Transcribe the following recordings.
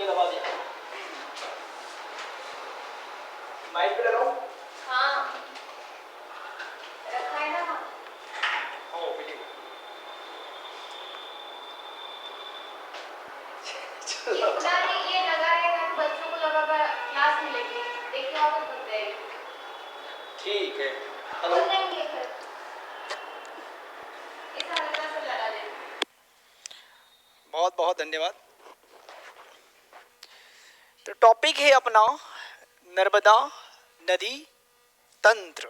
ये दबा दिया। माइक पे लगाऊं? हाँ रखा है ना। ओ बिल्कुल। इतना नहीं ये लगा रहेगा तो बच्चों को लगा क्लास मिलेगी, देखिए वापस बन जाएगी। ठीक है। हेलो। बन जाएंगे फिर इस हल्का से लगा दे। बहुत बहुत धन्यवाद। तो टॉपिक है अपना नर्मदा नदी तंत्र,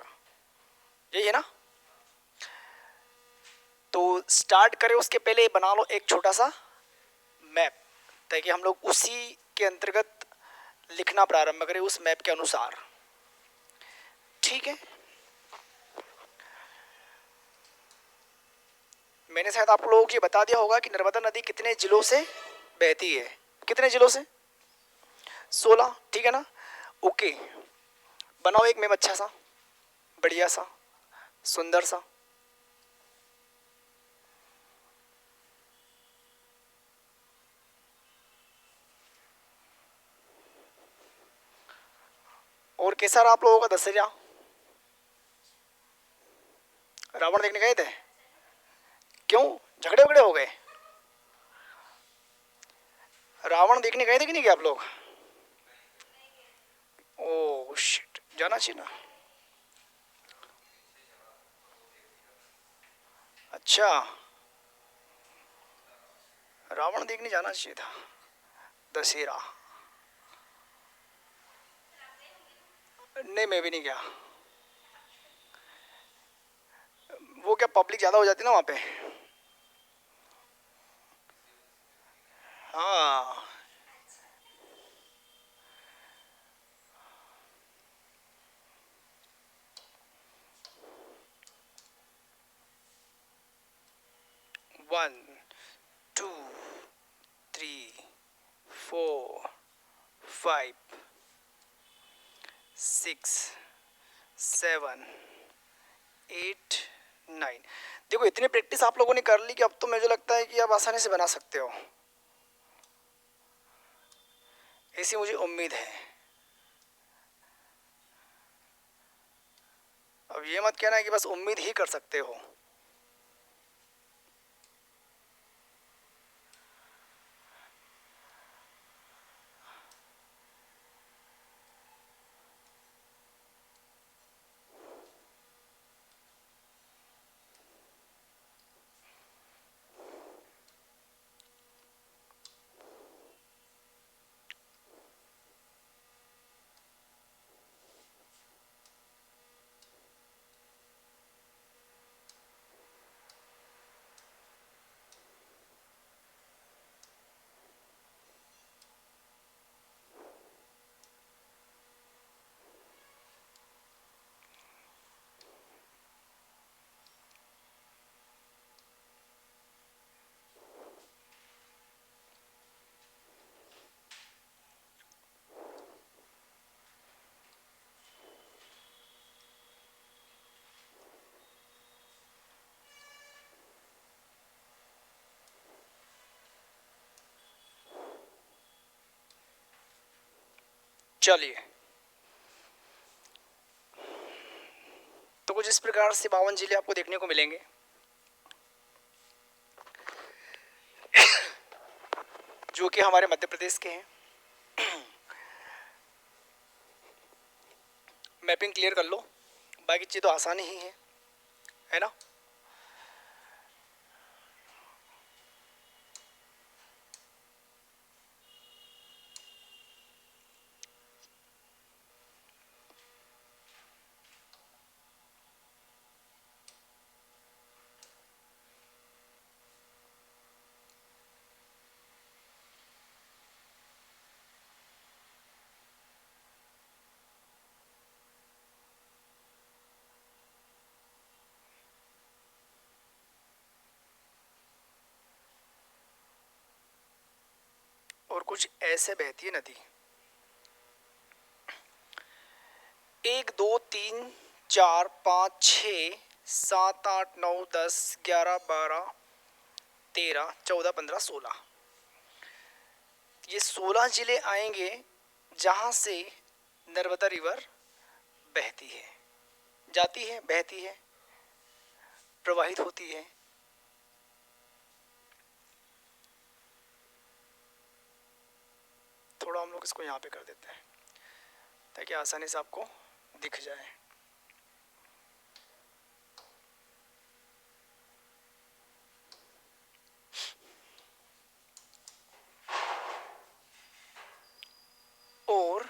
यही है ना। तो स्टार्ट करें उसके पहले बना लो एक छोटा सा मैप, ताकि हम लोग उसी के अंतर्गत लिखना प्रारंभ करें उस मैप के अनुसार। ठीक है। मैंने शायद आप लोगों को ये बता दिया होगा कि नर्मदा नदी कितने जिलों से बहती है। कितने जिलों से? 16। ठीक है ना। ओके, बनाओ एक मैप अच्छा सा, बढ़िया सा, सुंदर सा। और कैसा रहा आप लोगों का दशहरा? रावण देखने गए थे? क्यों, झगड़े वगड़े हो गए? रावण देखने गए थे कि नहीं गए आप लोग? ओह शिट, जाना चाहिए ना। अच्छा, रावण देखने जाना चाहिए था दशहरा। नहीं, मैं भी नहीं गया। वो क्या पब्लिक ज़्यादा हो जाती ना वहाँ पे। हाँ। One, two, three, four, five, six, seven, 8, 9। देखो इतनी प्रैक्टिस आप लोगों ने कर ली कि अब तो मुझे लगता है कि आप आसानी से बना सकते हो, ऐसी मुझे उम्मीद है। अब ये मत कहना कि बस उम्मीद ही कर सकते हो। चलिए, तो कुछ इस प्रकार से 52 जिले आपको देखने को मिलेंगे। जो कि हमारे मध्य प्रदेश के हैं। मैपिंग क्लियर कर लो, बाकी चीज़ तो आसानी ही है ना। और कुछ ऐसे बहती है नदी। 1, 2, 3, 4, 5, 6, 7, 8, 9, 10, 11, 12, 13, 14, 15, 16। ये 16 जिले आएंगे जहाँ से नर्मदा रिवर बहती है, जाती है, बहती है, प्रवाहित होती है। थोड़ा हम लोग इसको यहाँ पे कर देते हैं ताकि आसानी से आपको दिख जाए। और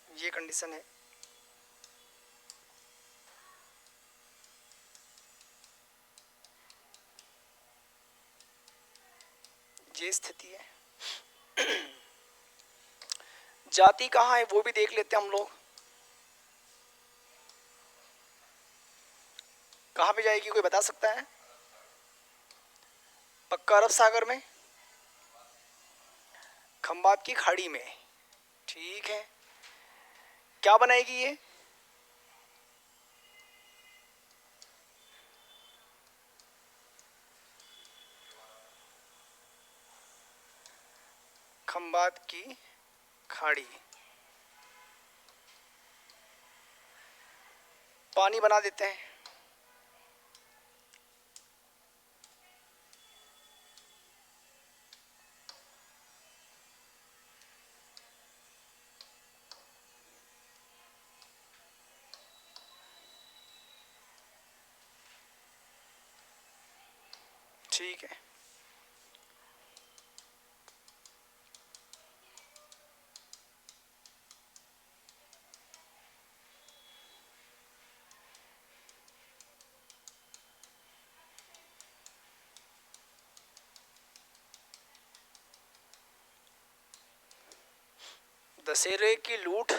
ये कंडीशन है, ये स्थिति है। जाति कहाँ है वो भी देख लेते हैं हम लोग। कहाँ पे जाएगी कोई बता सकता है? पक्का अरब सागर में, खंबात की खाड़ी में। ठीक है, क्या बनाएगी ये? खंबात की खाड़ी, पानी बना देते हैं। ठीक है, दशहरे की लूट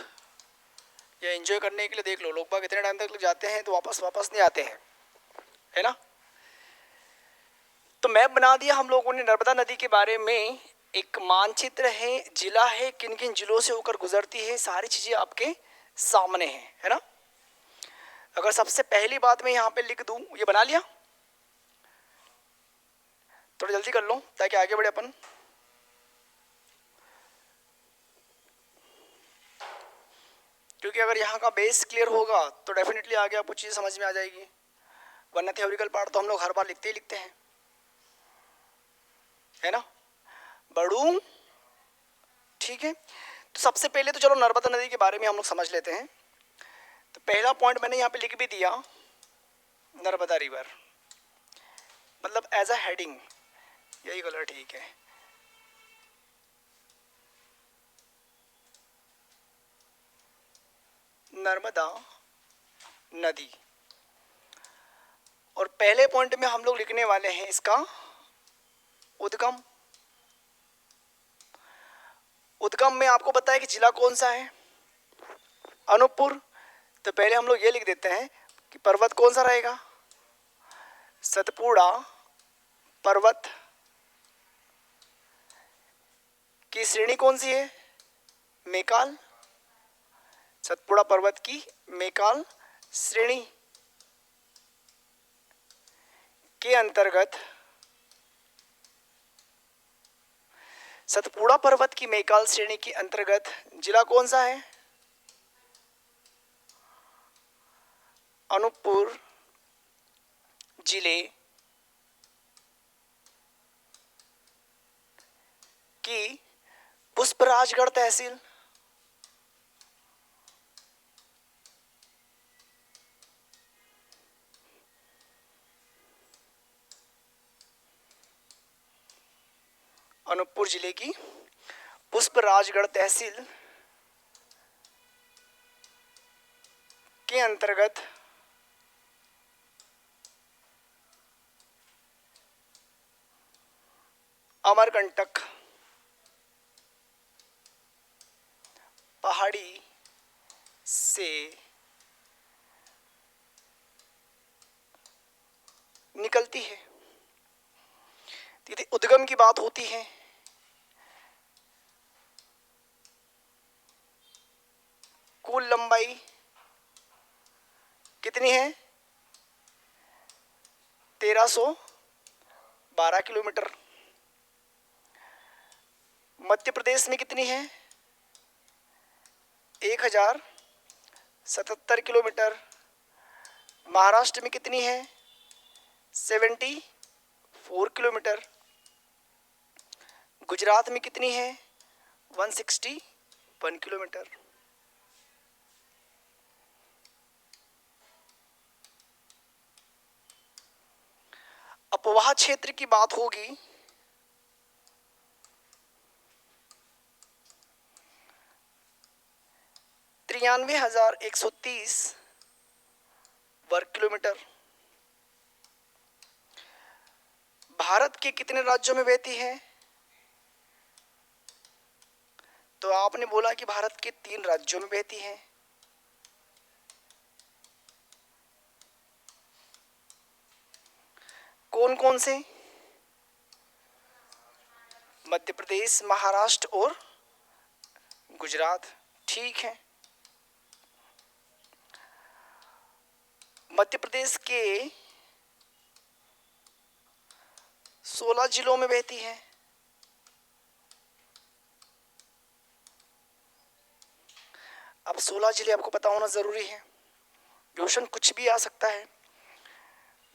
या एंजॉय करने के लिए देख लो, लोग बाग इतने टाइम तक जाते हैं तो वापस नहीं आते हैं, है ना। तो मैप बना दिया हम लोगों ने नर्मदा नदी के बारे में, एक मानचित्र है, जिला है, किन किन जिलों से होकर गुजरती है, सारी चीज़ें आपके सामने हैं, है ना। अगर सबसे पहली बात मैं यहाँ पे लिख दूँ, ये बना लिया, थोड़ा जल्दी कर लो ताकि आगे बढ़े अपन। क्योंकि अगर यहाँ का बेस क्लियर होगा तो डेफिनेटली आगे आपको चीज़ समझ में आ जाएगी, वरना थ्योरिकल पार्ट तो हम लोग हर बार लिखते ही लिखते हैं, है ना। बढ़ू, ठीक है। तो सबसे पहले तो चलो नर्मदा नदी के बारे में हम लोग समझ लेते हैं। तो पहला पॉइंट मैंने यहाँ पे लिख भी दिया, नर्मदा रिवर, मतलब एज अ हेडिंग, यही कलर ठीक है। नर्मदा नदी, और पहले पॉइंट में हम लोग लिखने वाले हैं इसका उद्गम। उद्गम में आपको पता है कि जिला कौन सा है? अनूपपुर। तो पहले हम लोग ये लिख देते हैं कि पर्वत कौन सा रहेगा? सतपुड़ा पर्वत की श्रेणी कौन सी है? मैकाल। सतपुड़ा पर्वत की मैकाल श्रेणी के अंतर्गत, सतपुड़ा पर्वत की मैकाल श्रेणी के अंतर्गत जिला कौन सा है? अनूपपुर जिले की पुष्पराजगढ़ तहसील। अनूपपुर जिले की पुष्पराजगढ़ तहसील के अंतर्गत अमरकंटक पहाड़ी से निकलती है। यदि उद्गम की बात होती है कुल लंबाई कितनी है? 1312 किलोमीटर। मध्य प्रदेश में कितनी है? 1077 किलोमीटर। महाराष्ट्र में कितनी है? 74 किलोमीटर। गुजरात में कितनी है? 161 किलोमीटर। अपवाह क्षेत्र की बात होगी 93,130 वर्ग किलोमीटर। भारत के कितने राज्यों में बहती है? तो आपने बोला कि भारत के 3 राज्यों में बहती है। कौन कौन से? मध्य प्रदेश, महाराष्ट्र और गुजरात। ठीक है। मध्य प्रदेश के 16 जिलों में बहती है। अब 16 जिले आपको पता होना जरूरी है, क्वेश्चन कुछ भी आ सकता है।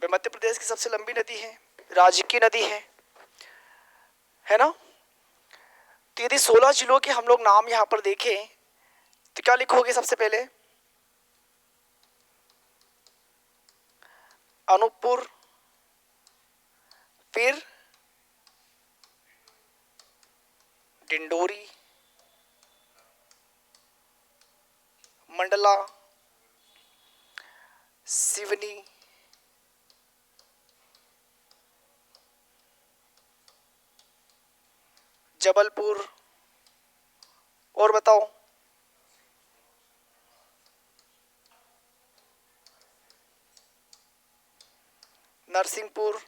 मध्य प्रदेश की सबसे लंबी नदी है, राज्य की नदी है ना। तो यदि 16 जिलों के हम लोग नाम यहाँ पर देखें तो क्या लिखोगे? सबसे पहले अनूपपुर, फिर डिंडोरी, मंडला, सिवनी, जबलपुर, और बताओ? नरसिंहपुर,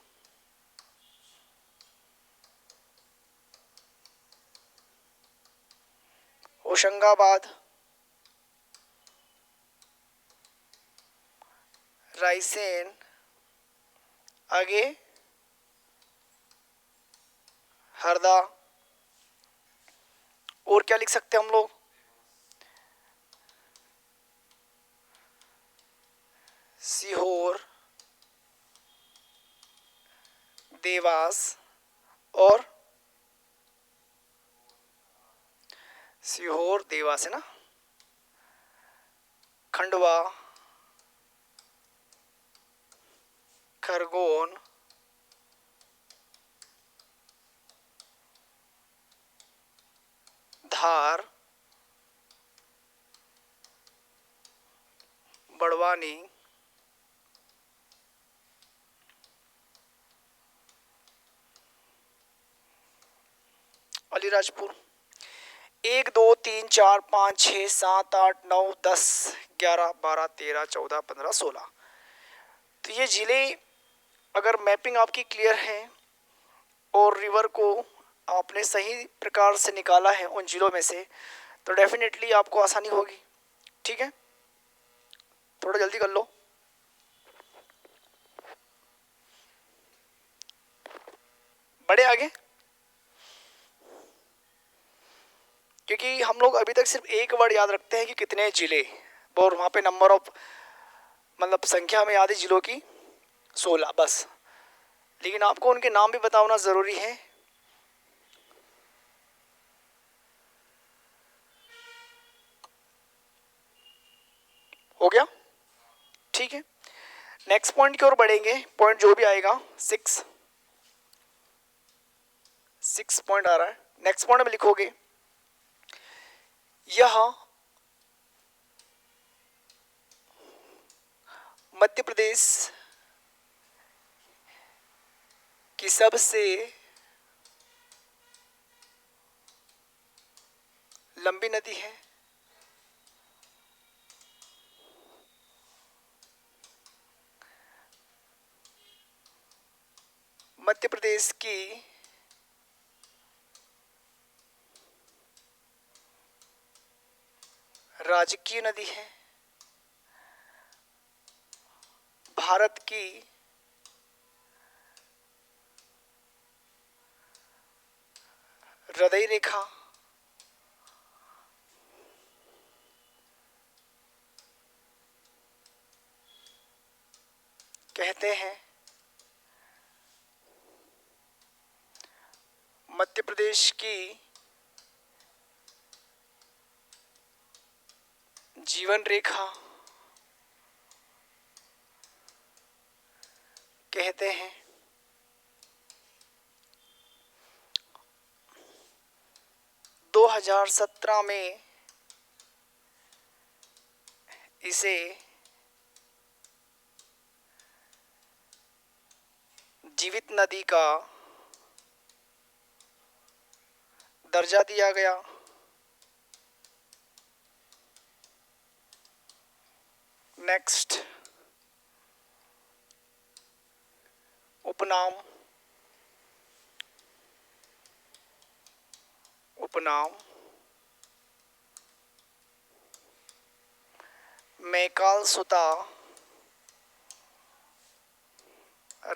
होशंगाबाद, रायसेन, आगे हरदा, और क्या लिख सकते हैं हम लोग? सीहोर, देवास, और सीहोर देवास है ना, खंडवा, खरगोन, धार, बड़वानी, अलीराजपुर। 1 2 3 4 5 6 7 8 9 10 11 12 13 14 15 16। तो ये जिले अगर मैपिंग आपकी क्लियर है और रिवर को आपने सही प्रकार से निकाला है उन जिलों में से, तो डेफिनेटली आपको आसानी होगी। ठीक है, थोड़ा जल्दी कर लो। बड़े आगे, क्योंकि हम लोग अभी तक सिर्फ एक वर्ड याद रखते हैं कि कितने जिले, और वहाँ पे नंबर ऑफ मतलब संख्या में याद है जिलों की 16 बस, लेकिन आपको उनके नाम भी बताना ज़रूरी है। हो गया? ठीक है, नेक्स्ट पॉइंट की ओर बढ़ेंगे। पॉइंट जो भी आएगा 6 पॉइंट आ रहा है। नेक्स्ट पॉइंट में लिखोगे यह मध्य प्रदेश की सबसे लंबी नदी है। मध्य प्रदेश की राजकीय नदी है। भारत की हृदय रेखा कहते हैं। मध्य प्रदेश की जीवन रेखा कहते हैं। 2017 में इसे जीवित नदी का दर्जा दिया गया। नेक्स्ट, उपनाम। उपनाम मैकाल सुता,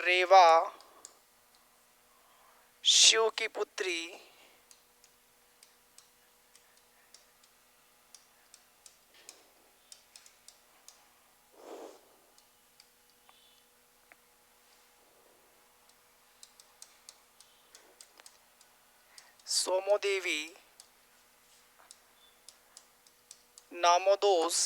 रेवा, शिव की पुत्री, सोमो देवी, नामोदोस,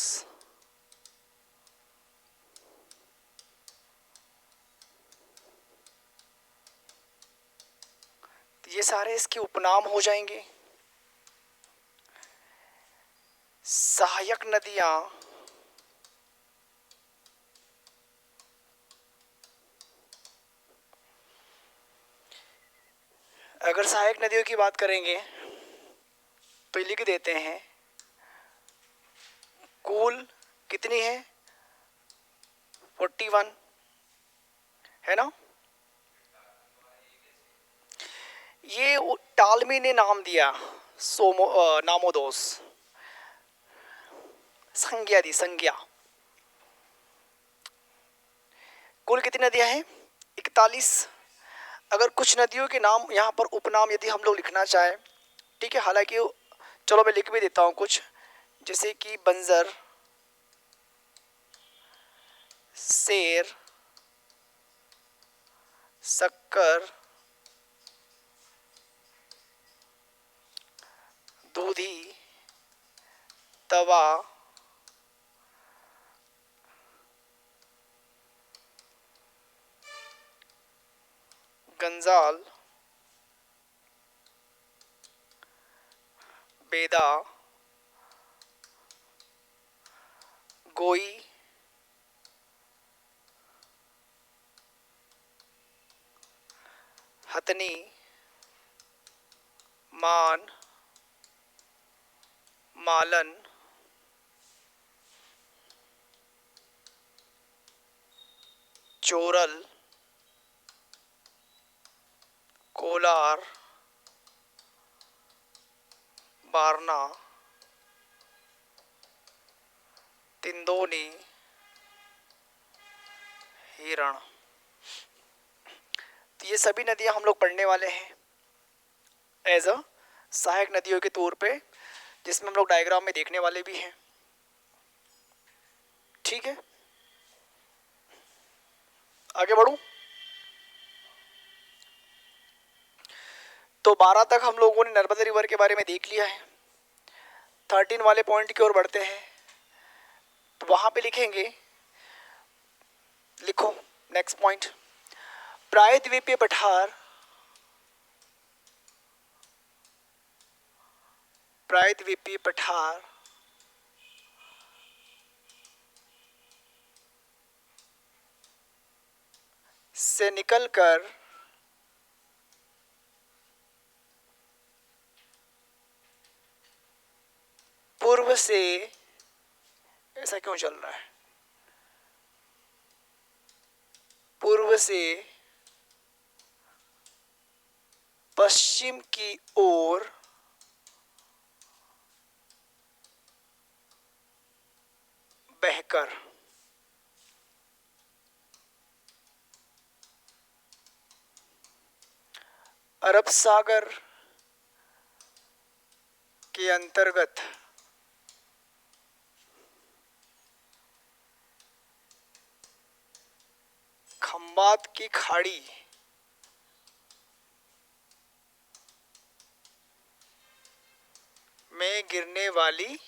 ये सारे इसके उपनाम हो जाएंगे। सहायक नदियां अगर सहायक नदियों की बात करेंगे तो लिख देते हैं। कुल कितनी है? 41 है ना। ये टालमी ने नाम दिया, नामोदोस, संज्ञा दी, संज्ञा। कुल कितनी नदियां हैं? 41। अगर कुछ नदियों के नाम यहाँ पर उपनाम यदि हम लोग लिखना चाहें, ठीक है, हालांकि चलो मैं लिख भी देता हूँ कुछ, जैसे कि बंजर, शेर, शक्कर, दूधी, तवा, गंजाल, बेदा, गोई, हथनी, मान, मालन, चोरल, कोलार, बारना, तिंदोनी, हिरण। तो ये सभी नदियां हम लोग पढ़ने वाले हैं एज अ सहायक नदियों के तौर पे, जिसमें हम लोग डायग्राम में देखने वाले भी हैं। ठीक है, आगे बढ़ूं। तो 12 तक हम लोगों ने नर्मदा रिवर के बारे में देख लिया है। 13 वाले पॉइंट की ओर बढ़ते हैं। तो वहां पे लिखेंगे, लिखो नेक्स्ट पॉइंट, प्रायद्वीपीय पठार, प्रायद्वीपीय पठार से निकलकर पूर्व से, ऐसा क्यों चल रहा है, पूर्व से पश्चिम की ओर बहकर अरब सागर के अंतर्गत खंबात की खाड़ी में गिरने वाली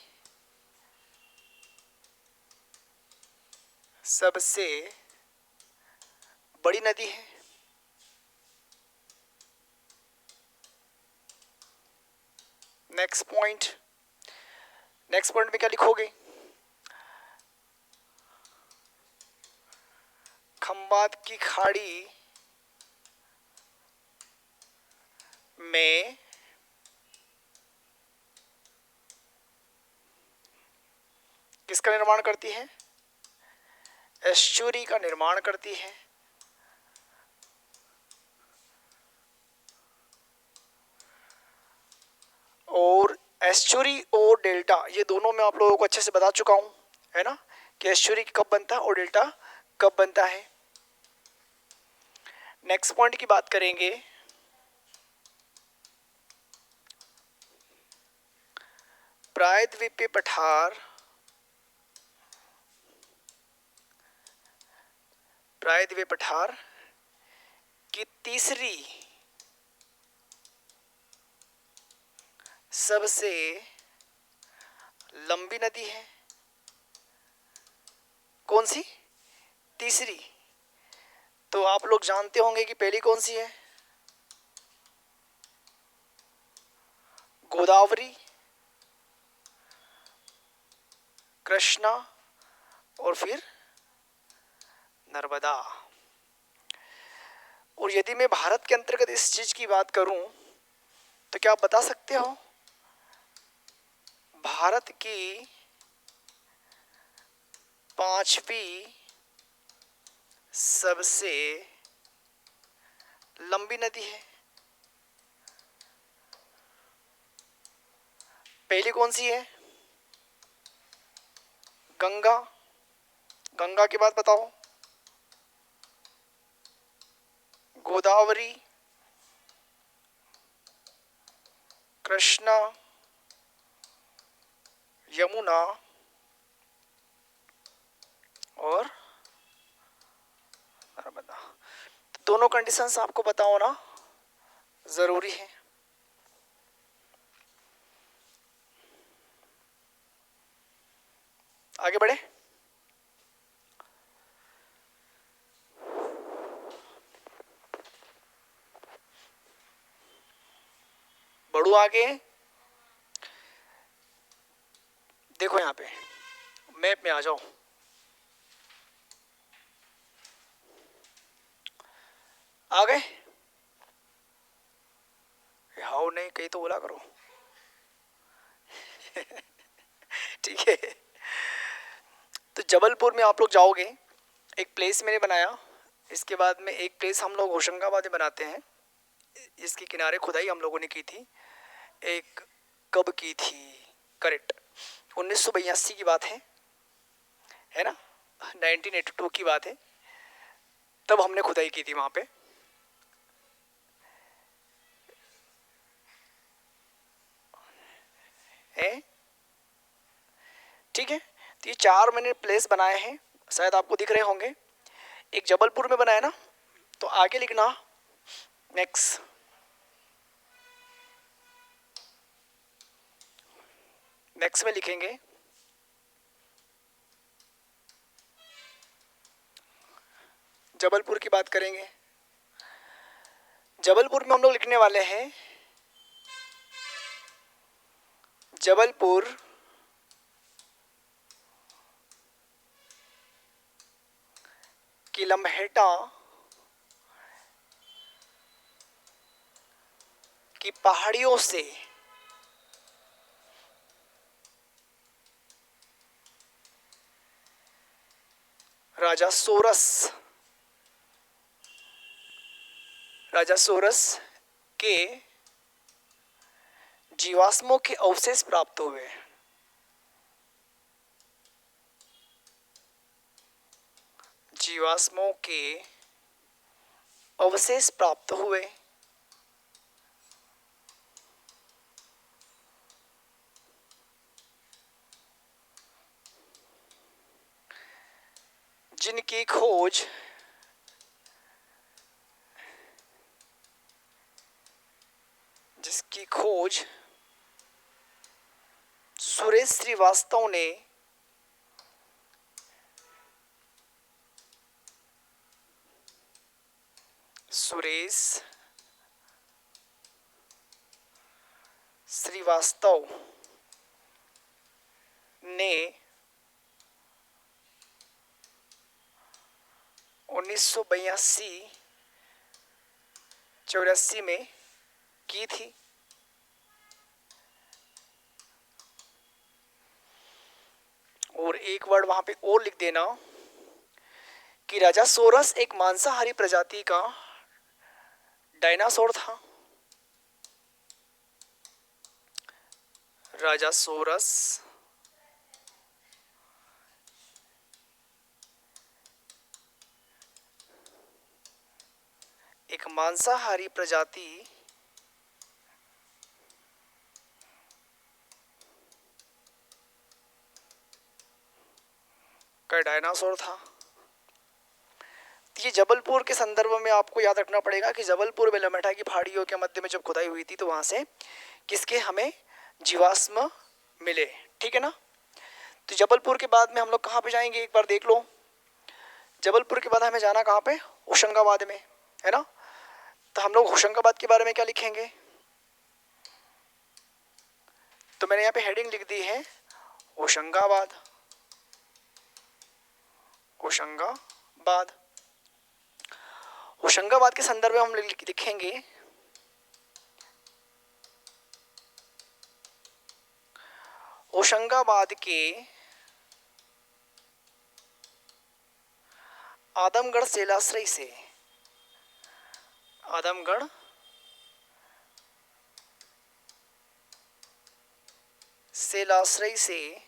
सबसे बड़ी नदी है। नेक्स्ट पॉइंट में क्या लिखोगे? खंबात की खाड़ी में किसका निर्माण करती है? एस्चुरी का निर्माण करती है। और एस्चुरी और डेल्टा ये दोनों मैं आप लोगों को अच्छे से बता चुका हूं, है ना, कि एस्चुरी कब बनता है और डेल्टा कब बनता है। नेक्स्ट पॉइंट की बात करेंगे। प्रायद्वीपीय पठार की तीसरी सबसे लंबी नदी है। कौन सी? तीसरी। तो आप लोग जानते होंगे कि पहली कौन सी है? गोदावरी, कृष्णा और फिर नर्मदा। और यदि मैं भारत के अंतर्गत इस चीज की बात करूं तो क्या आप बता सकते हो भारत की पांचवी सबसे लंबी नदी है? पहली कौन सी है? गंगा। गंगा के बाद बताओ। गोदावरी, कृष्णा, यमुना और नर्मदा। तो दोनों कंडीशंस आपको पता होना जरूरी है। आगे बढ़े। बढ़ू आगे। देखो यहाँ पे मैप में आ जाओ। आ गए? हाउ नहीं कहीं तो बोला करो। ठीक है। तो जबलपुर में आप लोग जाओगे, एक प्लेस मैंने बनाया। इसके बाद में एक प्लेस हम लोग होशंगाबाद में बनाते हैं। इसके किनारे खुदाई हम लोगों ने की थी। एक कब की थी? करेक्ट 1982 की बात है ना, 1982 की बात है। तब हमने खुदाई की थी वहां पे। है ठीक है। तो ये 4 मैंने प्लेस बनाए हैं, शायद आपको दिख रहे होंगे। एक जबलपुर में बनाया ना, तो आगे लिखना नेक्स्ट में लिखेंगे जबलपुर की बात करेंगे। जबलपुर में हम लोग लिखने वाले हैं जबलपुर की लम्हेटा की पहाड़ियों से राजा सोरस के जीवाश्मों के अवशेष प्राप्त हुए। जीवाश्मों के अवशेष प्राप्त हुए। जिनकी खोज जिसकी खोज सुरेश श्रीवास्तव ने सुरेश श्रीवास्तव ने 1982-84 में की थी। और एक वर्ड वहां पे और लिख देना कि राजासोरस एक मांसाहारी प्रजाति का डायनासोर था। राजासोरस एक मांसाहारी प्रजाति का डायनासोर था। ये जबलपुर के संदर्भ में आपको याद रखना पड़ेगा कि जबलपुर बेलमेटा की पहाड़ियों के मध्य में जब खुदाई हुई थी तो वहां से किसके हमें जीवाश्म मिले। ठीक है ना। तो जबलपुर के बाद में हम लोग कहाँ पे जाएंगे, एक बार देख लो। जबलपुर के बाद हमें जाना कहाँ पे, होशंगाबाद में, है ना। तो हम लोग होशंगाबाद के बारे में क्या लिखेंगे, तो मैंने यहाँ पे हेडिंग लिख दी है होशंगाबाद। होशंगाबाद होशंगाबाद के संदर्भ में हम लिखेंगे होशंगाबाद के आदमगढ़ सेलाश्रय से, आदमगढ़ सेलाश्रय से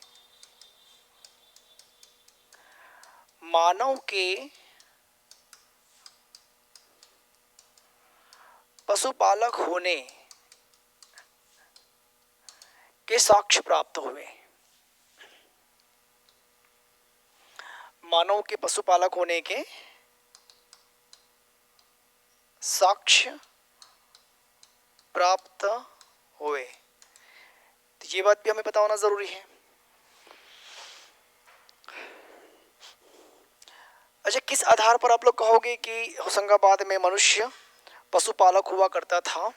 मानव के पशुपालक होने के साक्ष्य प्राप्त हुए। मानव के पशुपालक होने के साक्ष्य प्राप्त हुए। तो ये बात भी हमें पता होना जरूरी है। अच्छा, किस आधार पर आप लोग कहोगे कि होशंगाबाद में मनुष्य पशुपालक हुआ करता था?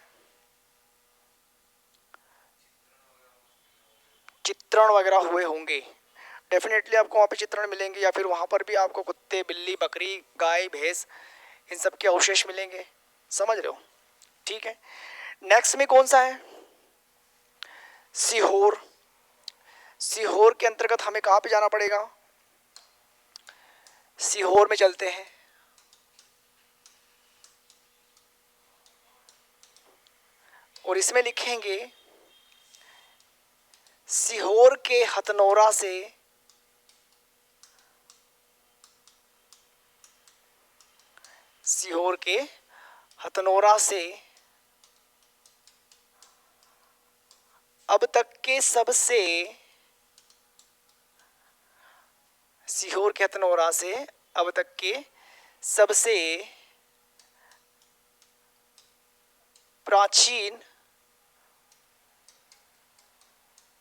चित्रण वगैरह हुए होंगे, डेफिनेटली आपको वहाँ पे चित्रण मिलेंगे, या फिर वहाँ पर भी आपको कुत्ते, बिल्ली, बकरी, गाय, भैंस, इन सब के अवशेष मिलेंगे। समझ रहे हो? ठीक है। नेक्स्ट में कौन सा है, सीहोर। सीहोर के अंतर्गत हमें कहाँ पे जाना पड़ेगा, सीहोर में चलते हैं। और इसमें लिखेंगे सीहोर के हथनोरा से सीहोर के हथनोरा से अब तक के सबसे सीहोर के हथनोरा से अब तक के सबसे प्राचीन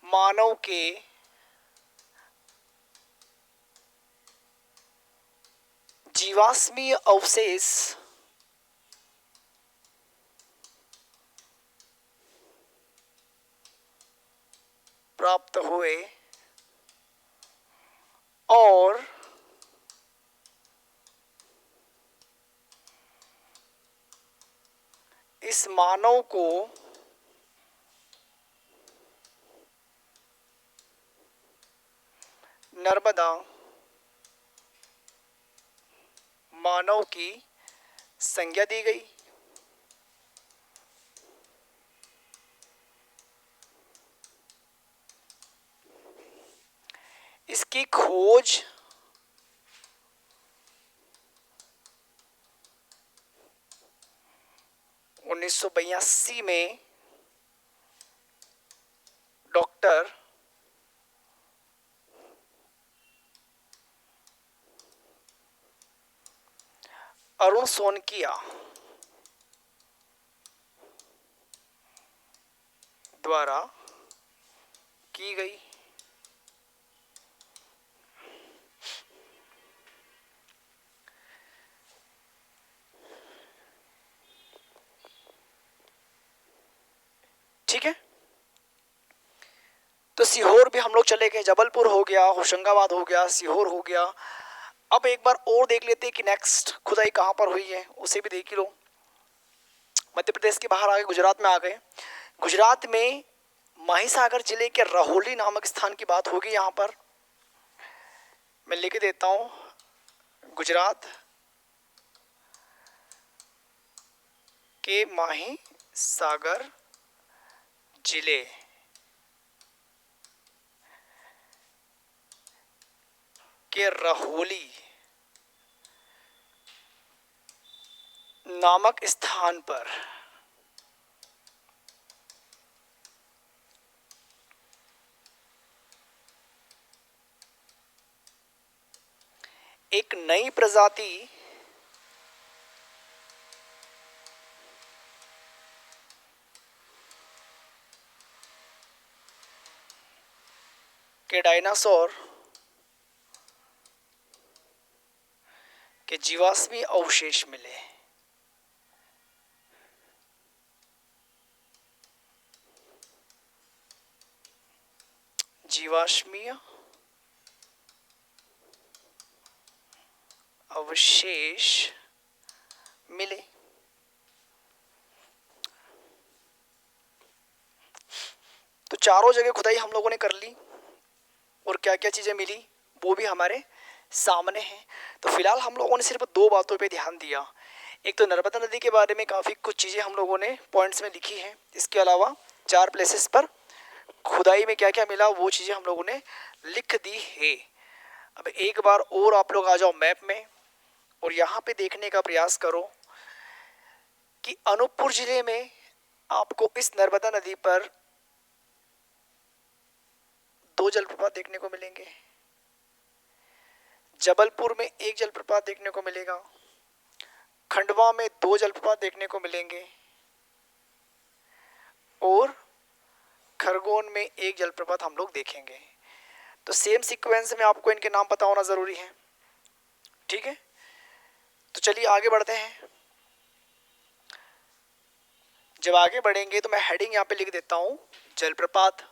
मानव के जीवाश्मीय अवशेष प्राप्त हुए और इस मानव को नर्मदा मानव की संज्ञा दी गई। इसकी खोज उन्नीस सौ 82 में डॉक्टर अरुण सोनकिया द्वारा की गई। ठीक है, तो सीहोर भी हम लोग चले गए, जबलपुर हो गया, होशंगाबाद हो गया, सीहोर हो गया। अब एक बार और देख लेते हैं कि नेक्स्ट खुदाई कहाँ पर हुई है, उसे भी देख ही लो। मध्य प्रदेश के बाहर आ गए, गुजरात में आ गए। गुजरात में महिसागर जिले के रहोली नामक स्थान की बात होगी। यहाँ पर मैं लिख देता हूँ, गुजरात के महिसागर जिले के रहोली नामक स्थान पर एक नई प्रजाति के डायनासोर के जीवाश्मी अवशेष मिले। जीवाश्मीय अवशेष मिले। तो चारों जगह खुदाई हम लोगों ने कर ली और क्या क्या चीजें मिली वो भी हमारे सामने है। तो फिलहाल हम लोगों ने सिर्फ दो बातों पे ध्यान दिया। एक तो नर्मदा नदी के बारे में काफ़ी कुछ चीज़ें हम लोगों ने पॉइंट्स में लिखी हैं, इसके अलावा 4 प्लेसेस पर खुदाई में क्या क्या मिला वो चीज़ें हम लोगों ने लिख दी है। अब एक बार और आप लोग आ जाओ मैप में और यहाँ पे देखने का प्रयास करो कि अनूपपुर जिले में आपको इस नर्मदा नदी पर 2 जलप्रपात देखने को मिलेंगे। जबलपुर में 1 जलप्रपात देखने को मिलेगा, खंडवा में 2 जलप्रपात देखने को मिलेंगे और खरगोन में 1 जलप्रपात हम लोग देखेंगे। तो सेम सीक्वेंस में आपको इनके नाम पता होना ज़रूरी है। ठीक है, तो चलिए आगे बढ़ते हैं। जब आगे बढ़ेंगे तो मैं हेडिंग यहाँ पे लिख देता हूँ, जलप्रपात।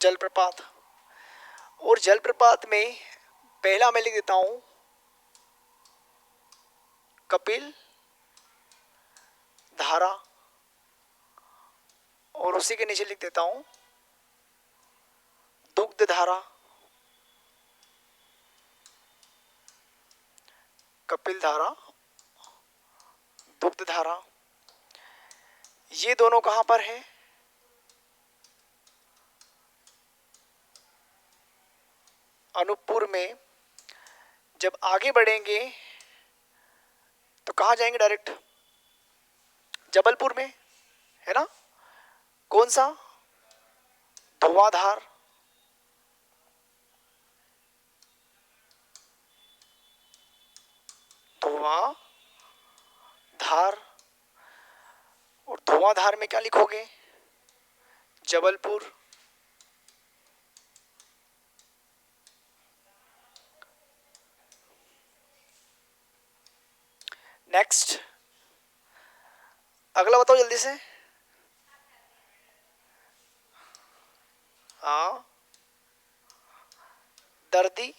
जलप्रपात और जलप्रपात में पहला मैं लिख देता हूँ कपिल धारा और उसी के नीचे लिख देता हूँ दुग्ध धारा। कपिल धारा, दुग्ध धारा, ये दोनों कहाँ पर है? अनूपपुर में। जब आगे बढ़ेंगे तो कहाँ जाएंगे? डायरेक्ट जबलपुर में, है ना? कौन सा? धुआंधार। धुआंधार और धुआंधार में क्या लिखोगे? जबलपुर। नेक्स्ट अगला बताओ जल्दी से। हाँ, दर्दी,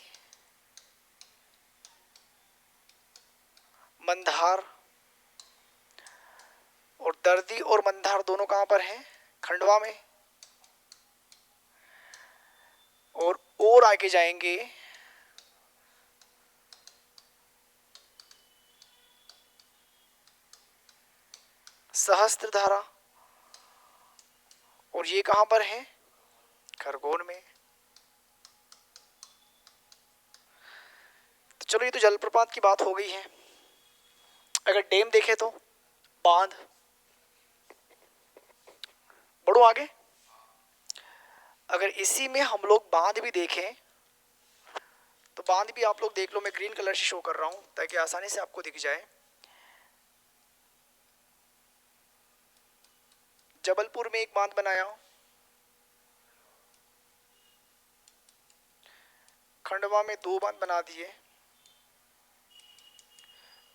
मंधार। और दर्दी और मंधार दोनों कहाँ पर हैं? खंडवा में। और आगे जाएंगे सहस्त्रधारा और ये कहाँ पर है? खरगोन में। तो चलो, ये तो जलप्रपात की बात हो गई है। अगर डैम देखे तो बांध। बढ़ो आगे। अगर इसी में हम लोग बांध भी देखें तो बांध भी आप लोग देख लो, मैं ग्रीन कलर से शो कर रहा हूँ ताकि आसानी से आपको दिख जाए। जबलपुर में एक बांध बनाया, खंडवा में 2 बांध बना दिए,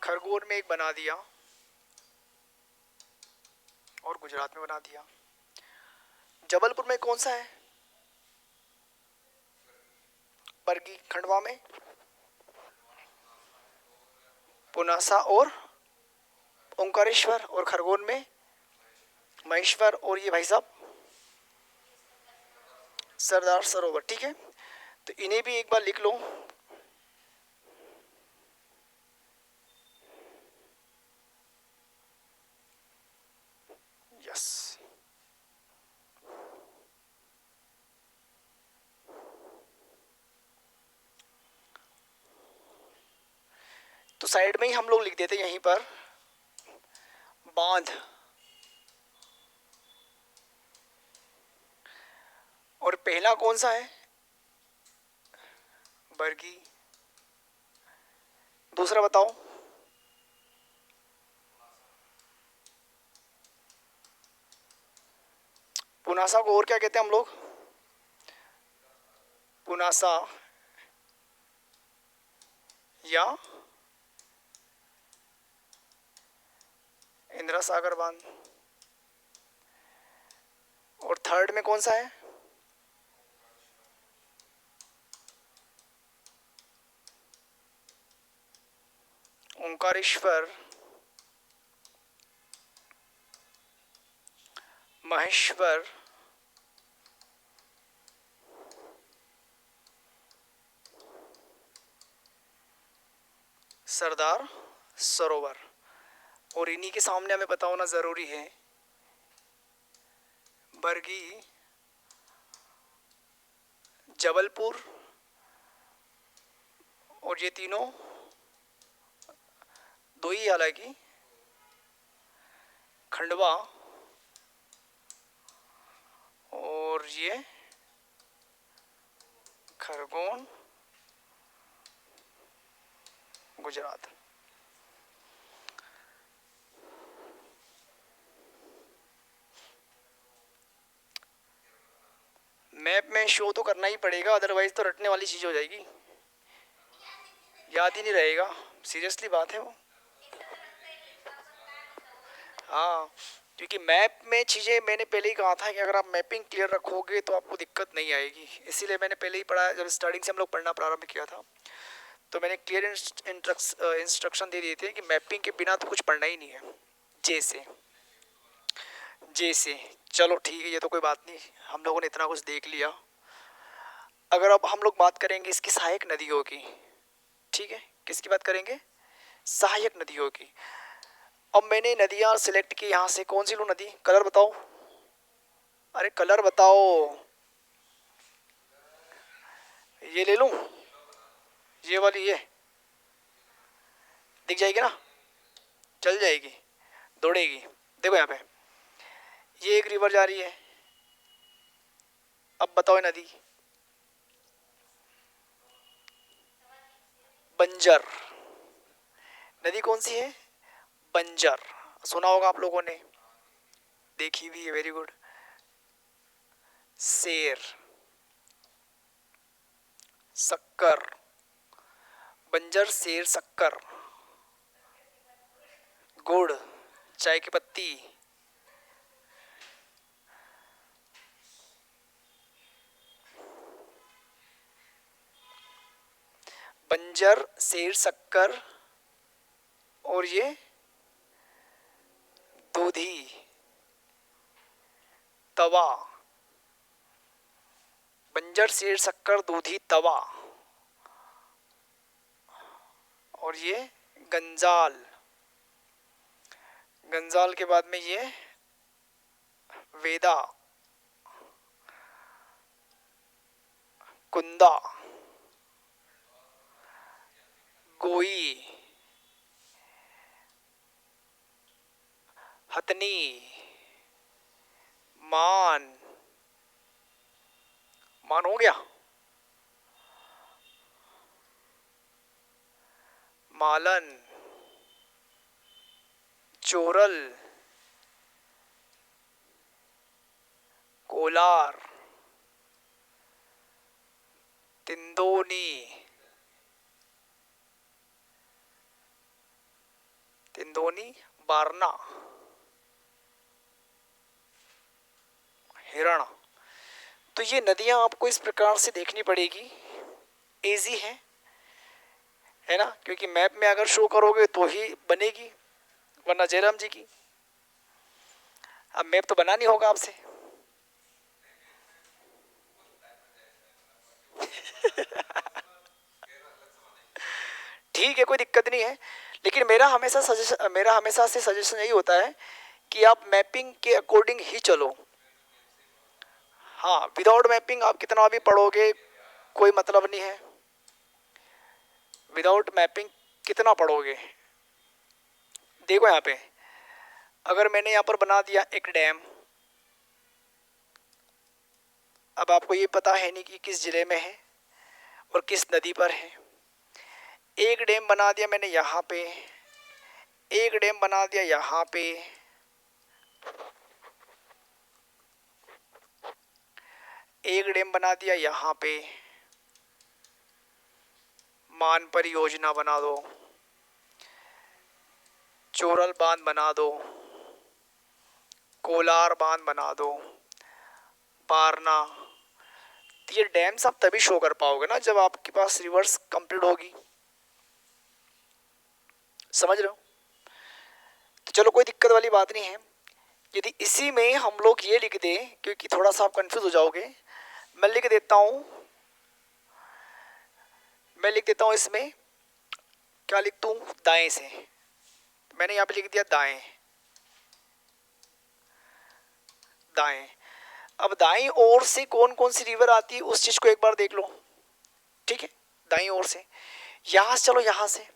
खरगोन में एक बना दिया और गुजरात में बना दिया। जबलपुर में कौन सा है? बरगी। खंडवा में पुनासा और ओंकारेश्वर, और खरगोन में महेश्वर, और ये भाई साहब सरदार सरोवर। ठीक है, तो इन्हें भी एक बार लिख लो। यस, तो साइड में ही हम लोग लिख देते यहीं पर बांध, और पहला कौन सा है? बरगी। दूसरा बताओ? पुनासा को और क्या कहते हैं हम लोग? पुनासा या इंदिरा सागर बांध। और थर्ड में कौन सा है? ओंकारेश्वर, महेश्वर, सरदार सरोवर। और इन्हीं के सामने हमें पता होना ज़रूरी है बरगी, जबलपुर, और ये तीनों 2 ही, हालांकि खंडवा और ये खरगोन, गुजरात। मैप में शो तो करना ही पड़ेगा, अदरवाइज तो रटने वाली चीज़ हो जाएगी, याद ही नहीं रहेगा। सीरियसली बात है वो। हाँ, क्योंकि मैप में चीज़ें मैंने पहले ही कहा था कि अगर आप मैपिंग क्लियर रखोगे तो आपको दिक्कत नहीं आएगी। इसीलिए मैंने पहले ही पढ़ा, जब स्टार्टिंग से हम लोग पढ़ना प्रारंभ किया था तो मैंने क्लियर इंस्ट्रक्शन दे दिए थे कि मैपिंग के बिना तो कुछ पढ़ना ही नहीं है। जैसे चलो ठीक है, ये तो कोई बात नहीं, हम लोगों ने इतना कुछ देख लिया। अगर अब हम लोग बात करेंगे इसकी सहायक नदियों की, ठीक है, किसकी बात करेंगे? सहायक नदियों की। अब मैंने नदियाँ सिलेक्ट की, यहाँ से कौन सी लूँ नदी? कलर बताओ, अरे कलर बताओ। ये ले लूँ, ये वाली, ये दिख जाएगी ना, चल जाएगी, दौड़ेगी। देखो यहाँ पे ये एक रिवर जा रही है। अब बताओ ये नदी, बंजर। नदी कौन सी है? बंजर। सुना होगा आप लोगों ने, देखी भी है, वेरी गुड। शेर, शक्कर, बंजर, शेर, शक्कर, गुड़, चाय की पत्ती, बंजर, शेर, शक्कर, और ये दूधी, तवा। बंजर, शेर, शक्कर, दूधी, तवा, और ये गंजाल। गंजाल के बाद में ये वेदा, कुंदा, गोई, हथनी, मान। मान हो गया। मालन, चोरल, कोलार, तिंदोनी, बारना, हिरण। तो ये नदियां आपको इस प्रकार से देखनी पड़ेगी। इजी है ना, क्योंकि मैप में अगर शो करोगे तो ही बनेगी, वरना जयराम जी की। अब मैप तो बनानी होगा आपसे। ठीक है, कोई दिक्कत नहीं है, लेकिन मेरा हमेशा से सजेशन यही होता है कि आप मैपिंग के अकॉर्डिंग ही चलो। हाँ, विदाउट मैपिंग आप कितना भी पढ़ोगे कोई मतलब नहीं है। विदाउट मैपिंग कितना पढ़ोगे। देखो यहाँ पे, अगर मैंने यहाँ पर बना दिया एक डैम, अब आपको ये पता है नहीं कि किस जिले में है और किस नदी पर है। एक डैम बना दिया मैंने यहाँ पे, एक डैम बना दिया यहाँ पे, एक डैम बना दिया यहाँ पे, मान परियोजना बना दो, चोरल बांध बना दो, कोलार बांध बना दो, पारना। तो ये डैम्स आप तभी शो कर पाओगे ना जब आपके पास रिवर्स कंप्लीट होगी। समझ रहे हो। तो चलो, कोई दिक्कत वाली बात नहीं है। यदि इसी में हम लोग ये लिख दें, क्योंकि थोड़ा सा आप कंफ्यूज हो जाओगे, मैं लिख देता हूँ, इसमें क्या लिख दूँ, दाएं से। मैंने यहाँ पे लिख दिया दाएं, दाएं। अब दाईं ओर से कौन कौन सी रिवर आती है उस चीज को एक बार देख लो। ठीक है, दाईं ओर से यहाँ से, चलो यहाँ से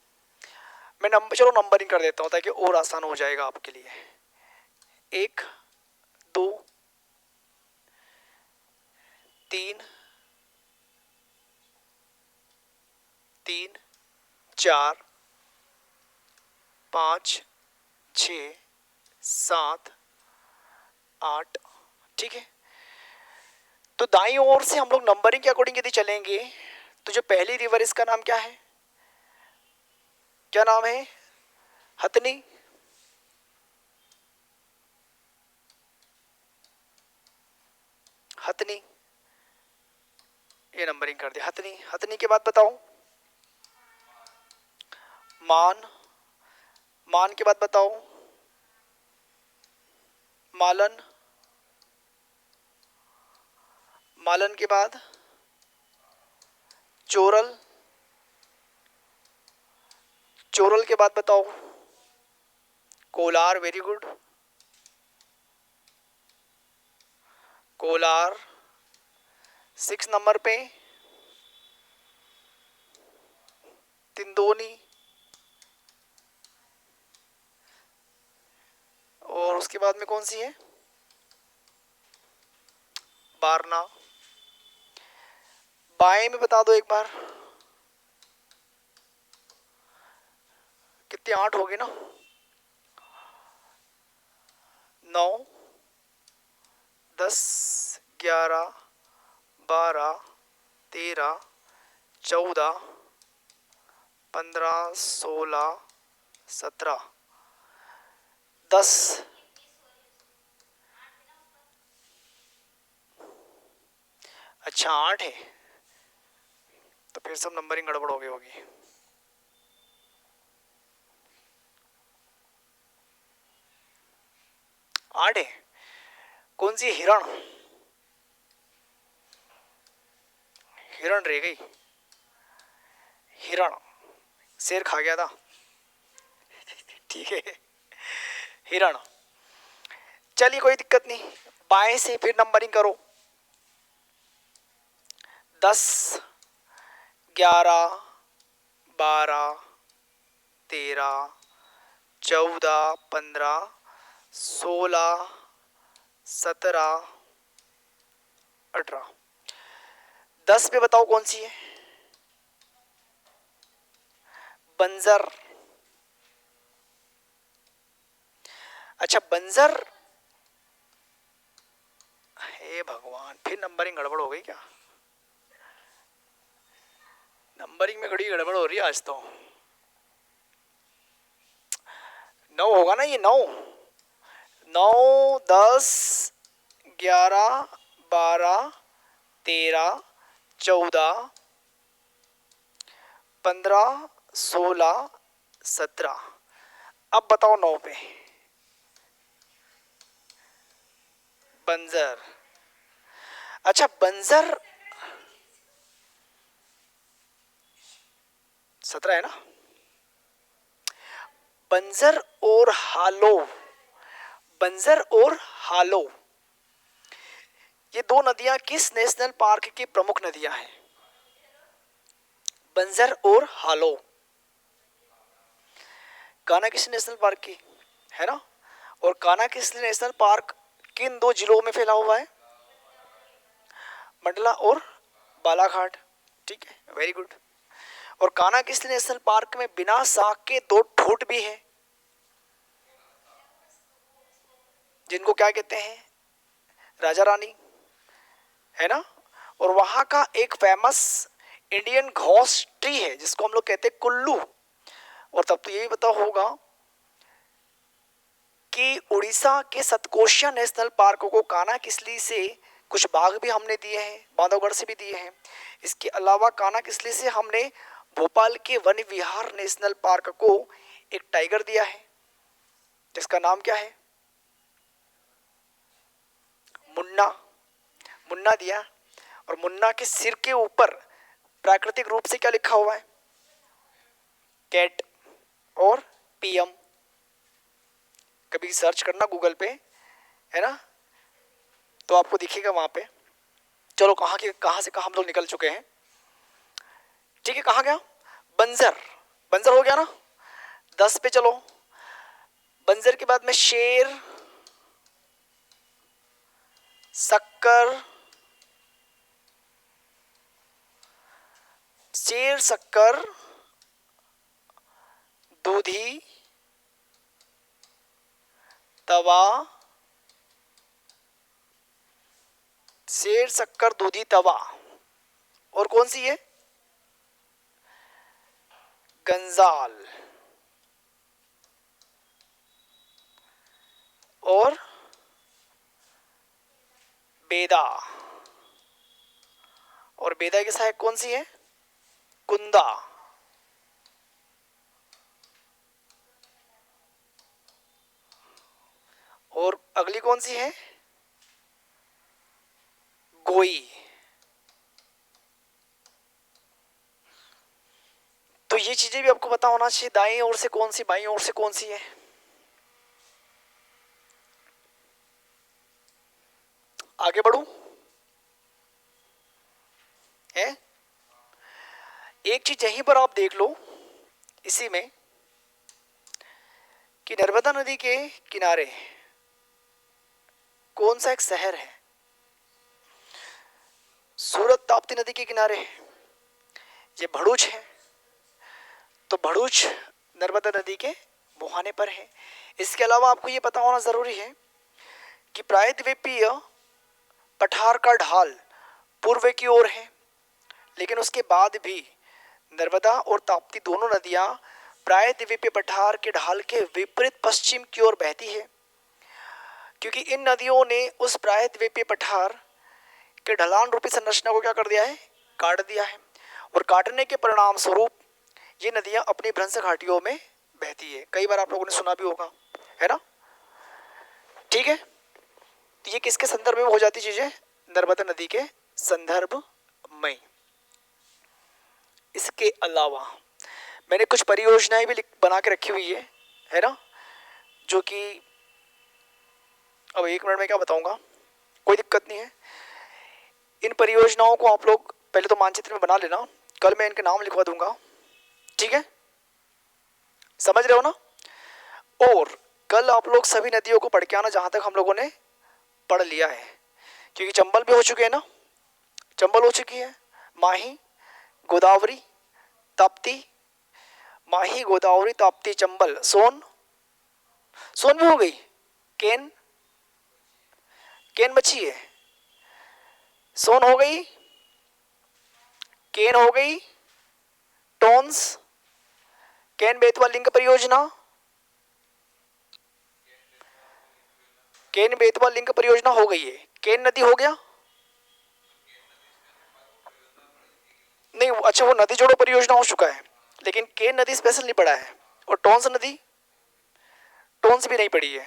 मैं चलो नंबरिंग कर देता हूँ ताकि और आसान हो जाएगा आपके लिए। 1 2 3 3 4 5 6 7 8। ठीक है, तो दाईं ओर से हम लोग नंबरिंग के अकॉर्डिंग यदि चलेंगे तो जो पहली रिवर, इसका नाम क्या है, क्या नाम है, हथनी। हथनी, ये नंबरिंग कर दिया, हथनी। हथनी के बाद बताओ, मान। मान के बाद बताओ, मालन। मालन के बाद चोरल। चोरल के बाद बताओ, Kolar. Very good, Kolar. 6 number पे तिंदोनी, और उसके बाद में कौन सी है, बारना। बाएं में बता दो एक बार, कितने, 8 हो गए ना, 9 10 11 12 13 14 15 16 17 10। अच्छा, 8 है, तो फिर सब नंबरिंग गड़बड़ हो गई होगी। आठ है, कौन सी, हिरण। हिरण रह गई, हिरण, शेर खा गया था। ठीक है, हिरण। चलिए, कोई दिक्कत नहीं, बाएं से फिर नंबरिंग करो। 10 11 12 13 14 15 16 17 18। 10 पे बताओ कौन सी है, बंजर। अच्छा बंजर, हे भगवान, फिर नंबरिंग गड़बड़ हो गई क्या? नंबरिंग में बड़ी गड़बड़ हो रही है आज तो। 9 होगा ना ये, 9, 9, 10, 11, 12, 13, 14, 15, 16, 17। अब बताओ 9 पे। बंजर। अच्छा बंजर 17 है ना? बंजर और हालो, बंजर और हालो, ये दो नदियां किस नेशनल पार्क की प्रमुख नदियां हैं? बंजर और हालो, कान्हा किसी नेशनल पार्क की है ना? और कान्हा किसी नेशनल पार्क किन दो जिलों में फैला हुआ है? मंडला और बालाघाट। ठीक है, वेरी गुड। और कान्हा किसी नेशनल पार्क में बिना साख के 2 ठूंठ भी है, जिनको क्या कहते हैं? राजा रानी, है ना? और वहां का एक फेमस इंडियन घोस्ट ट्री है जिसको हम लोग कहते हैं कुल्लू। और तब तो यही पता होगा कि उड़ीसा के सतकोशिया नेशनल पार्क को कान्हा किसली से कुछ बाघ भी हमने दिए हैं, बांधवगढ़ से भी दिए हैं। इसके अलावा कान्हा किसली से हमने भोपाल के वन विहार नेशनल पार्क को एक टाइगर दिया है, जिसका नाम क्या है? मुन्ना, मुन्ना दिया। और मुन्ना के सिर के ऊपर प्राकृतिक रूप से क्या लिखा हुआ है? कैट और पीएम। कभी सर्च करना गूगल पे, है ना, तो आपको दिखेगा वहां पे। चलो कहां से कहां हम लोग निकल चुके हैं। ठीक है, कहां गया? बंजर, बंजर हो गया ना? 10 पे चलो। बंजर के बाद में शेर, शक्कर, शेर, शक्कर, दूधी, तवा, शेर, शक्कर, दूधी, तवा। और कौन सी है? गंजाल और बेदा। और बेदा की सहायक कौन सी है? कुंदा। और अगली कौन सी है? गोई। तो ये चीजें भी आपको पता होना चाहिए, दाएं ओर से कौन सी, बाईं ओर से कौन सी है। आगे बढ़ू है? एक चीज यहीं पर आप देख लो इसी में कि नर्मदा नदी के किनारे कौन सा एक शहर है? सूरत ताप्ती नदी के किनारे ये भड़ूच है। तो भड़ूच नर्मदा नदी के मुहाने पर है। इसके अलावा आपको ये पता होना जरूरी है कि प्रायद्वीपीय पठार का ढाल पूर्व की ओर है, लेकिन उसके बाद भी नर्मदा और ताप्ती दोनों नदियां प्रायद्वीपीय पठार के ढाल के विपरीत पश्चिम की ओर बहती है, क्योंकि इन नदियों ने उस प्रायद्वीपीय पठार के ढलान रूपी संरचना को क्या कर दिया है? काट दिया है। और काटने के परिणाम स्वरूप ये नदियां अपनी भ्रंश घाटियों में बहती है। कई बार आप लोगों ने सुना भी होगा, है ना? ठीक है, तो ये किसके संदर्भ में हो जाती चीजें? नर्मदा नदी के संदर्भ में। इसके अलावा मैंने कुछ परियोजनाएं भी बना के रखी हुई है ना, जो कि अब 1 मिनट में क्या बताऊंगा, कोई दिक्कत नहीं है। इन परियोजनाओं को आप लोग पहले तो मानचित्र में बना लेना, कल मैं इनके नाम लिखवा दूंगा। ठीक है, समझ रहे हो ना? और कल आप लोग सभी नदियों को पढ़ के आना जहां तक हम लोगों ने पढ़ लिया है, क्योंकि चंबल भी हो चुके हैं ना, चंबल हो चुकी है, माही, गोदावरी, ताप्ती, माही, गोदावरी, ताप्ती, चंबल, सोन, सोन भी हो गई। केन, केन बची है, सोन हो गई, केन हो गई, टोन्स, केन बेतवा लिंक परियोजना, केन बेतवा लिंक परियोजना हो गई है। केन नदी हो गया, नहीं अच्छा वो नदी जोड़ो परियोजना हो चुका है, लेकिन केन नदी स्पेशल नहीं पड़ा है। और टोन्स नदी, टोन्स भी नहीं पड़ी है।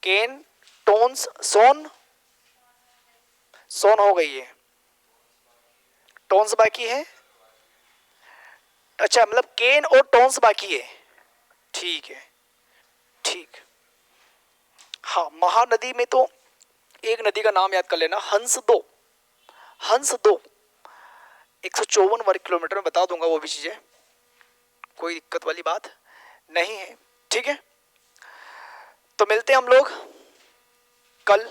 केन, टोन्स, सोन, सोन हो गई है, टोन्स बाकी है। अच्छा मतलब केन और टोन्स बाकी है, ठीक है ठीक। हाँ महानदी में तो एक नदी का नाम याद कर लेना, हंस दो, हंस दो 154 वर्ग किलोमीटर में बता दूंगा वो भी चीजें, कोई दिक्कत वाली बात नहीं है, ठीक है। तो मिलते हैं हम लोग कल